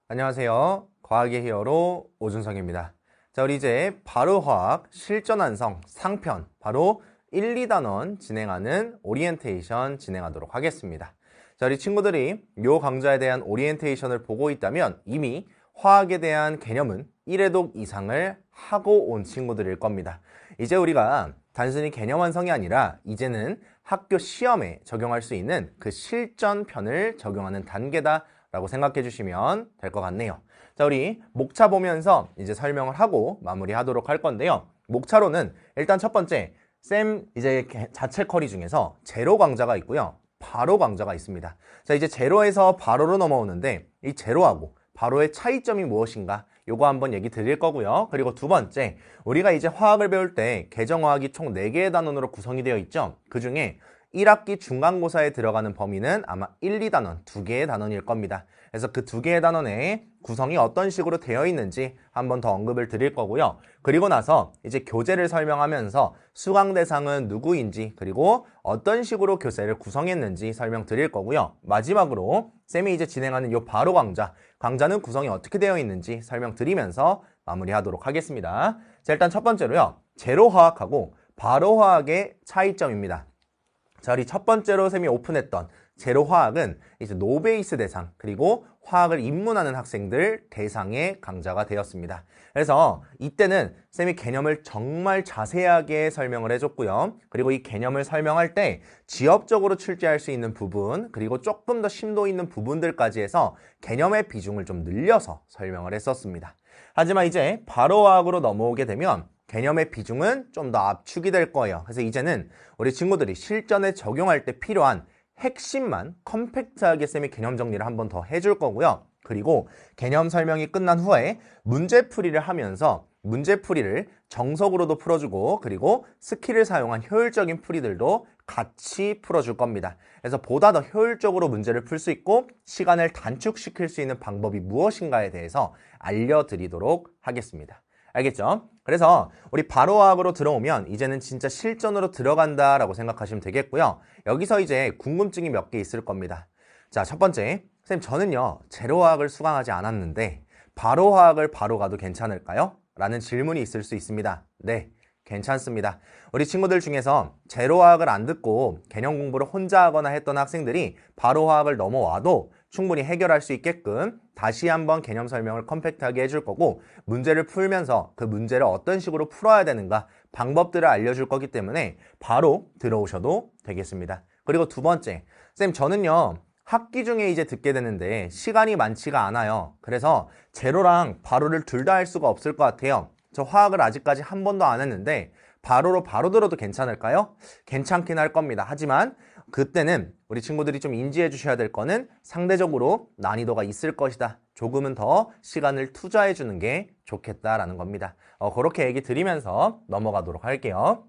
안녕하세요. 과학의 히어로 오준성입니다. 자, 우리 이제 바로화학 실전완성 상편 바로 1, 2단원 진행하는 오리엔테이션 진행하도록 하겠습니다. 자, 우리 친구들이 요 강좌에 대한 오리엔테이션을 보고 있다면 이미 화학에 대한 개념은 1회독 이상을 하고 온 친구들일 겁니다. 이제 우리가 단순히 개념 완성이 아니라 이제는 학교 시험에 적용할 수 있는 그 실전편을 적용하는 단계다 라고 생각해 주시면 될 것 같네요. 자, 우리 목차 보면서 이제 설명을 하고 마무리하도록 할 건데요. 목차로는 일단 첫 번째, 쌤 이제 자체 커리 중에서 제로 강좌가 있고요. 바로 강좌가 있습니다. 자, 이제 제로에서 바로로 넘어오는데 이 제로하고 바로의 차이점이 무엇인가? 요거 한번 얘기 드릴 거고요. 그리고 두 번째, 우리가 이제 화학을 배울 때 개정화학이 총 4개의 단원으로 구성이 되어 있죠. 그 중에 1학기 중간고사에 들어가는 범위는 아마 1, 2단원, 2개의 단원일 겁니다. 그래서 그 2개의 단원의 구성이 어떤 식으로 되어 있는지 한번 더 언급을 드릴 거고요. 그리고 나서 이제 교재를 설명하면서 수강 대상은 누구인지 그리고 어떤 식으로 교재를 구성했는지 설명드릴 거고요. 마지막으로 쌤이 이제 진행하는 이 바로 강좌는 구성이 어떻게 되어 있는지 설명드리면서 마무리하도록 하겠습니다. 자, 일단 첫 번째로요. 제로화학하고 바로화학의 차이점입니다. 자, 우리 첫 번째로 쌤이 오픈했던 제로화학은 이제 노베이스 대상 그리고 화학을 입문하는 학생들 대상의 강좌가 되었습니다. 그래서 이때는 쌤이 개념을 정말 자세하게 설명을 해줬고요. 그리고 이 개념을 설명할 때 지엽적으로 출제할 수 있는 부분 그리고 조금 더 심도 있는 부분들까지 해서 개념의 비중을 좀 늘려서 설명을 했었습니다. 하지만 이제 바로화학으로 넘어오게 되면 개념의 비중은 좀 더 압축이 될 거예요. 그래서 이제는 우리 친구들이 실전에 적용할 때 필요한 핵심만 컴팩트하게 쌤이 개념 정리를 한번 더 해줄 거고요. 그리고 개념 설명이 끝난 후에 문제풀이를 하면서 문제풀이를 정석으로도 풀어주고 그리고 스킬을 사용한 효율적인 풀이들도 같이 풀어줄 겁니다. 그래서 보다 더 효율적으로 문제를 풀 수 있고 시간을 단축시킬 수 있는 방법이 무엇인가에 대해서 알려드리도록 하겠습니다. 알겠죠? 그래서 우리 바로화학으로 들어오면 이제는 진짜 실전으로 들어간다라고 생각하시면 되겠고요. 여기서 이제 궁금증이 몇 개 있을 겁니다. 자, 첫 번째, 선생님 저는요 제로화학을 수강하지 않았는데 바로화학을 바로 가도 괜찮을까요? 라는 질문이 있을 수 있습니다. 네, 괜찮습니다. 우리 친구들 중에서 제로화학을 안 듣고 개념 공부를 혼자 하거나 했던 학생들이 바로화학을 넘어와도 충분히 해결할 수 있게끔 다시 한번 개념 설명을 컴팩트하게 해줄 거고 문제를 풀면서 그 문제를 어떤 식으로 풀어야 되는가 방법들을 알려줄 거기 때문에 바로 들어오셔도 되겠습니다. 그리고 두 번째, 쌤 저는요 학기 중에 이제 듣게 되는데 시간이 많지가 않아요. 그래서 제로랑 바로를 둘 다 할 수가 없을 것 같아요. 저 화학을 아직까지 한 번도 안 했는데 바로 들어도 괜찮을까요? 괜찮긴 할 겁니다. 하지만 그때는 우리 친구들이 좀 인지해 주셔야 될 거는 상대적으로 난이도가 있을 것이다. 조금은 더 시간을 투자해 주는 게 좋겠다라는 겁니다. 그렇게 얘기 드리면서 넘어가도록 할게요.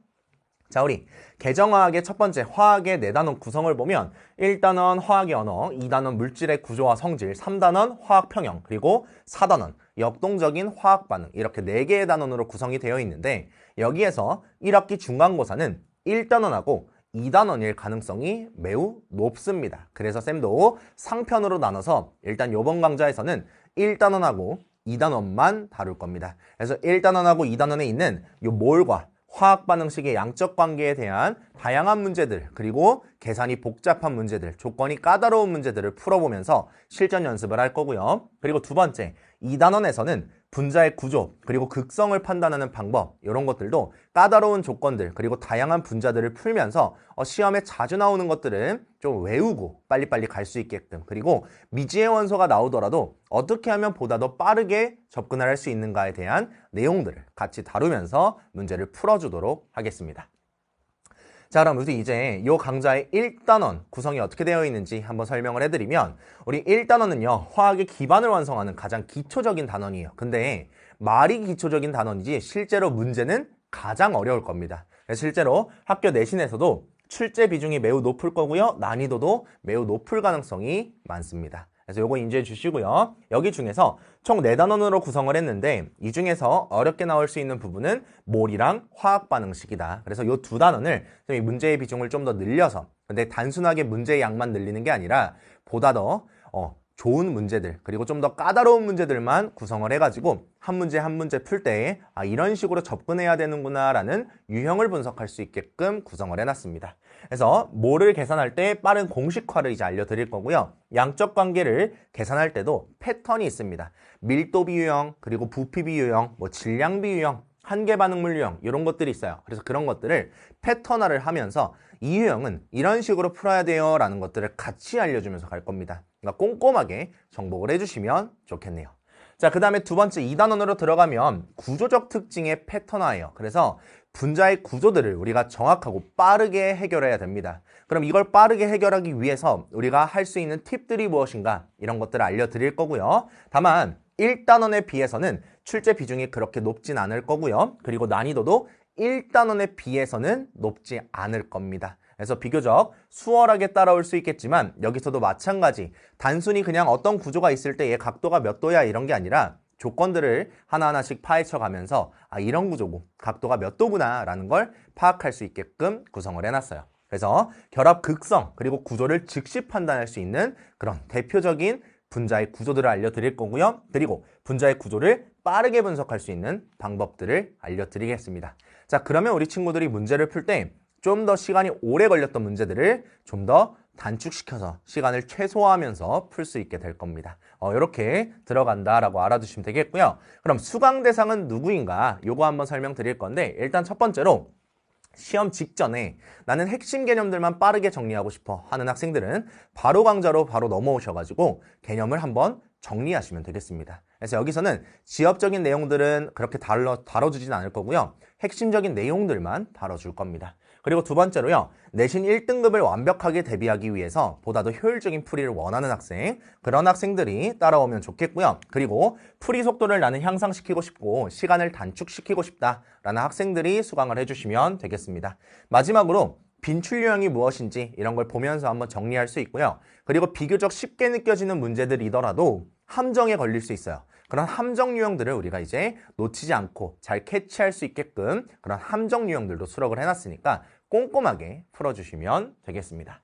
자, 우리 개정화학의 첫 번째 화학의 4단원 구성을 보면 1단원 화학의 언어, 2단원 물질의 구조와 성질, 3단원 화학 평형, 그리고 4단원 역동적인 화학 반응 이렇게 4개의 단원으로 구성이 되어 있는데 여기에서 1학기 중간고사는 1단원하고 2단원일 가능성이 매우 높습니다. 그래서 쌤도 상편으로 나눠서 일단 이번 강좌에서는 1단원하고 2단원만 다룰 겁니다. 그래서 1단원하고 2단원에 있는 요 몰과 화학 반응식의 양적 관계에 대한 다양한 문제들 그리고 계산이 복잡한 문제들, 조건이 까다로운 문제들을 풀어보면서 실전 연습을 할 거고요. 그리고 두 번째, 2단원에서는 분자의 구조 그리고 극성을 판단하는 방법 이런 것들도 까다로운 조건들 그리고 다양한 분자들을 풀면서 시험에 자주 나오는 것들은 좀 외우고 빨리빨리 갈 수 있게끔 그리고 미지의 원소가 나오더라도 어떻게 하면 보다 더 빠르게 접근을 할 수 있는가에 대한 내용들을 같이 다루면서 문제를 풀어주도록 하겠습니다. 자, 그럼 우리 이제 이 강좌의 1단원 구성이 어떻게 되어 있는지 한번 설명을 해드리면 우리 1단원은요 화학의 기반을 완성하는 가장 기초적인 단원이에요. 근데 말이 기초적인 단원이지 실제로 문제는 가장 어려울 겁니다. 실제로 학교 내신에서도 출제 비중이 매우 높을 거고요. 난이도도 매우 높을 가능성이 많습니다. 그래서 요거 인지해 주시고요. 여기 중에서 총 4단원으로 구성을 했는데 이 중에서 어렵게 나올 수 있는 부분은 몰이랑 화학 반응식이다. 그래서 요 2단원을 문제의 비중을 좀 더 늘려서 근데 단순하게 문제의 양만 늘리는 게 아니라 보다 더 좋은 문제들 그리고 좀 더 까다로운 문제들만 구성을 해가지고 한 문제 한 문제 풀 때 이런 식으로 접근해야 되는구나 라는 유형을 분석할 수 있게끔 구성을 해놨습니다. 그래서 뭐를 계산할 때 빠른 공식화를 이제 알려드릴 거고요. 양적 관계를 계산할 때도 패턴이 있습니다. 밀도 비유형, 그리고 부피 비유형, 뭐 질량 비유형, 한계 반응물 유형 이런 것들이 있어요. 그래서 그런 것들을 패턴화를 하면서 이 유형은 이런 식으로 풀어야 돼요 라는 것들을 같이 알려주면서 갈 겁니다. 그러니까 꼼꼼하게 정복을 해주시면 좋겠네요. 자, 그 다음에 두 번째 2단원으로 들어가면 구조적 특징의 패턴화예요. 그래서 분자의 구조들을 우리가 정확하고 빠르게 해결해야 됩니다. 그럼 이걸 빠르게 해결하기 위해서 우리가 할 수 있는 팁들이 무엇인가 이런 것들을 알려드릴 거고요. 다만 1단원에 비해서는 출제 비중이 그렇게 높진 않을 거고요. 그리고 난이도도 1단원에 비해서는 높지 않을 겁니다. 그래서 비교적 수월하게 따라올 수 있겠지만 여기서도 마찬가지 단순히 그냥 어떤 구조가 있을 때 얘 각도가 몇 도야 이런 게 아니라 조건들을 하나하나씩 파헤쳐 가면서 이런 구조고 각도가 몇 도구나 라는 걸 파악할 수 있게끔 구성을 해놨어요. 그래서 결합 극성 그리고 구조를 즉시 판단할 수 있는 그런 대표적인 분자의 구조들을 알려드릴 거고요. 그리고 분자의 구조를 빠르게 분석할 수 있는 방법들을 알려드리겠습니다. 자, 그러면 우리 친구들이 문제를 풀 때 좀 더 시간이 오래 걸렸던 문제들을 좀 더 단축시켜서 시간을 최소화하면서 풀 수 있게 될 겁니다. 이렇게 들어간다라고 알아두시면 되겠고요. 그럼 수강 대상은 누구인가? 요거 한번 설명드릴 건데 일단 첫 번째로 시험 직전에 나는 핵심 개념들만 빠르게 정리하고 싶어 하는 학생들은 바로 강좌로 바로 넘어오셔가지고 개념을 한번 정리하시면 되겠습니다. 그래서 여기서는 지엽적인 내용들은 그렇게 다뤄주진 않을 거고요. 핵심적인 내용들만 다뤄줄 겁니다. 그리고 두 번째로요. 내신 1등급을 완벽하게 대비하기 위해서 보다 더 효율적인 풀이를 원하는 학생, 그런 학생들이 따라오면 좋겠고요. 그리고 풀이 속도를 나는 향상시키고 싶고 시간을 단축시키고 싶다라는 학생들이 수강을 해주시면 되겠습니다. 마지막으로 빈출 유형이 무엇인지 이런 걸 보면서 한번 정리할 수 있고요. 그리고 비교적 쉽게 느껴지는 문제들이더라도 함정에 걸릴 수 있어요. 그런 함정 유형들을 우리가 이제 놓치지 않고 잘 캐치할 수 있게끔 그런 함정 유형들도 수록을 해놨으니까 꼼꼼하게 풀어주시면 되겠습니다.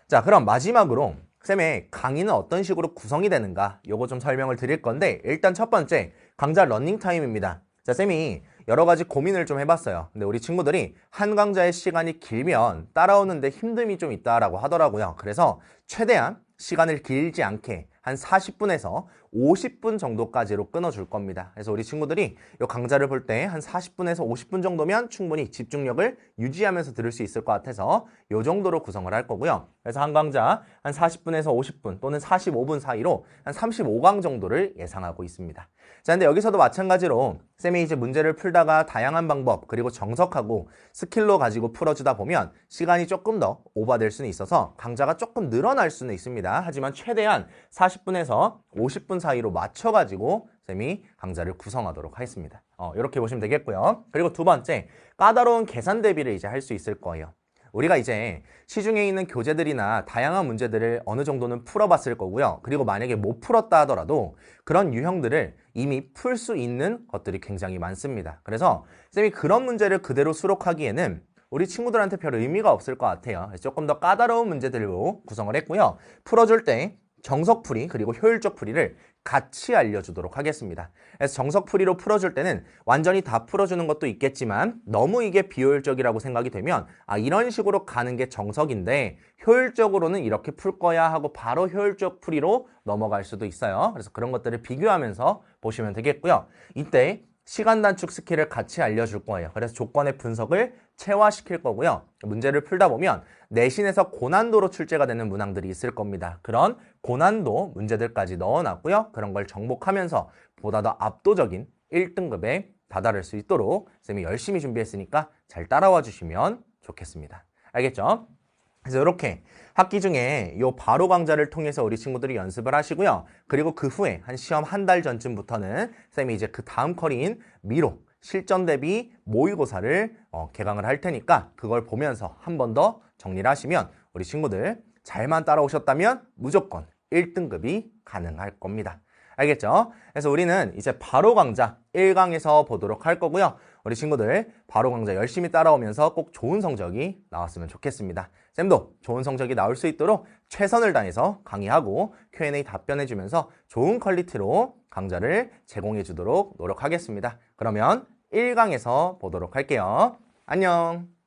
자, 그럼 마지막으로 쌤의 강의는 어떤 식으로 구성이 되는가 요거 좀 설명을 드릴 건데 일단 첫 번째 강좌 러닝타임입니다. 자, 쌤이 여러 가지 고민을 좀 해봤어요. 근데 우리 친구들이 한 강좌의 시간이 길면 따라오는데 힘듦이 좀 있다라고 하더라고요. 그래서 최대한 시간을 길지 않게 한 40분에서 50분 정도까지로 끊어줄 겁니다. 그래서 우리 친구들이 이 강좌를 볼 때 한 40분에서 50분 정도면 충분히 집중력을 유지하면서 들을 수 있을 것 같아서 이 정도로 구성을 할 거고요. 그래서 한 강좌 한 40분에서 50분 또는 45분 사이로 한 35강 정도를 예상하고 있습니다. 자, 근데 여기서도 마찬가지로 쌤이 이제 문제를 풀다가 다양한 방법 그리고 정석하고 스킬로 가지고 풀어주다 보면 시간이 조금 더 오버될 수는 있어서 강좌가 조금 늘어날 수는 있습니다. 하지만 최대한 40분에서 50분 사이로 맞춰가지고 쌤이 강좌를 구성하도록 하겠습니다. 이렇게 보시면 되겠고요. 그리고 두 번째, 까다로운 계산 대비를 이제 할 수 있을 거예요. 우리가 이제 시중에 있는 교재들이나 다양한 문제들을 어느 정도는 풀어봤을 거고요. 그리고 만약에 못 풀었다 하더라도 그런 유형들을 이미 풀 수 있는 것들이 굉장히 많습니다. 그래서 쌤이 그런 문제를 그대로 수록하기에는 우리 친구들한테 별 의미가 없을 것 같아요. 그래서 조금 더 까다로운 문제들로 구성을 했고요. 풀어줄 때 정석풀이 그리고 효율적 풀이를 같이 알려주도록 하겠습니다. 그래서 정석풀이로 풀어줄 때는 완전히 다 풀어주는 것도 있겠지만 너무 이게 비효율적이라고 생각이 되면 이런 식으로 가는 게 정석인데 효율적으로는 이렇게 풀 거야 하고 바로 효율적 풀이로 넘어갈 수도 있어요. 그래서 그런 것들을 비교하면서 보시면 되겠고요. 이때 시간 단축 스킬을 같이 알려줄 거예요. 그래서 조건의 분석을 체화시킬 거고요. 문제를 풀다 보면 내신에서 고난도로 출제가 되는 문항들이 있을 겁니다. 그런 고난도 문제들까지 넣어놨고요. 그런 걸 정복하면서 보다 더 압도적인 1등급에 다다를 수 있도록 쌤이 열심히 준비했으니까 잘 따라와 주시면 좋겠습니다. 알겠죠? 그래서 이렇게 학기 중에 요 바로 강좌를 통해서 우리 친구들이 연습을 하시고요. 그리고 그 후에 한 시험 한 달 전쯤부터는 쌤이 이제 그 다음 커리인 미로 실전 대비 모의고사를 개강을 할 테니까 그걸 보면서 한 번 더 정리를 하시면 우리 친구들 잘만 따라오셨다면 무조건 1등급이 가능할 겁니다. 알겠죠? 그래서 우리는 이제 바로 강좌 1강에서 보도록 할 거고요. 우리 친구들 바로 강좌 열심히 따라오면서 꼭 좋은 성적이 나왔으면 좋겠습니다. 쌤도 좋은 성적이 나올 수 있도록 최선을 다해서 강의하고 Q&A 답변해주면서 좋은 퀄리티로 강좌를 제공해주도록 노력하겠습니다. 그러면 1강에서 보도록 할게요. 안녕!